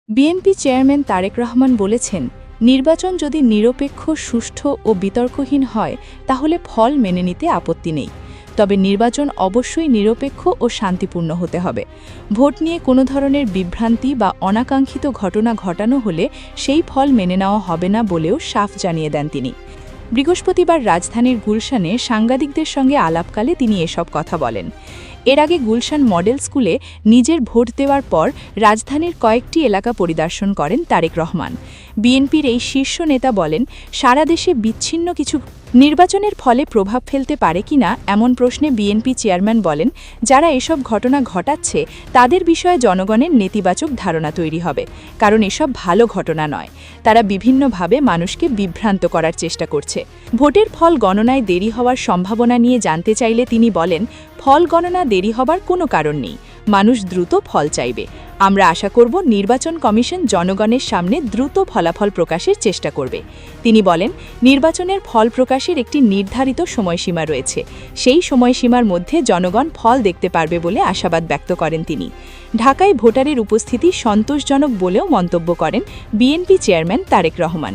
BNP chairman Tarique Rahman বলেছেন, নির্বাচন যদি নিরপেক্ষ, সুষ্ঠু ও বিতর্কহীন হয় তাহলে ফল মেনে নিতে আপত্তি নেই। তবে নির্বাচন অবশ্যই নিরপেক্ষ ও শান্তিপূর্ণ হতে হবে। ভোট নিয়ে কোনো ধরনের বিভ্রান্তি বা অনাকাঙ্ক্ষিত ঘটনা ঘটানো হলে সেই ফল মেনে নেওয়া হবে না বলেও সাফ জানিয়ে দেন তিনি। বৃহস্পতিবার রাজধানীর গুলশানে সাংবাদিকদের সঙ্গে আলাপকালে তিনি এসব কথা বলেন। এর আগে গুলশান মডেল স্কুলে নিজের ভোট দেওয়ার পর রাজধানীর কয়েকটি এলাকা পরিদর্শন করেন তারেক রহমান। বিএনপির এই শীর্ষ নেতা বলেন, সারা দেশে বিচ্ছিন্ন কিছু নির্বাচনের ফলে প্রভাব ফেলতে পারে কিনা এমন প্রশ্নে বিএনপি চেয়ারম্যান বলেন, যারা এসব ঘটনা ঘটাচ্ছে তাদের বিষয়ে জনগণের নেতিবাচক ধারণা তৈরি হবে, কারণ এসব ভালো ঘটনা নয়। তারা বিভিন্নভাবে মানুষকে বিভ্রান্ত করার চেষ্টা করছে। ভোটের ফল গণনায় দেরি হওয়ার সম্ভাবনা নিয়ে জানতে চাইলে তিনি বলেন, ফল গণনা দেরি হবার কোনো কারণ নেই। মানুষ দ্রুত ফল চাইবে। আমরা আশা করব নির্বাচন কমিশন জনগণের সামনে দ্রুত ফলাফল প্রকাশের চেষ্টা করবে। তিনি বলেন, নির্বাচনের ফল প্রকাশের একটি নির্ধারিত সময়সীমা রয়েছে। সেই সময়সীমার মধ্যে জনগণ ফল দেখতে পারবে বলে আশাবাদ ব্যক্ত করেন তিনি। ঢাকায় ভোটারের উপস্থিতি সন্তোষজনক বলেও মন্তব্য করেন বিএনপি চেয়ারম্যান তারেক রহমান।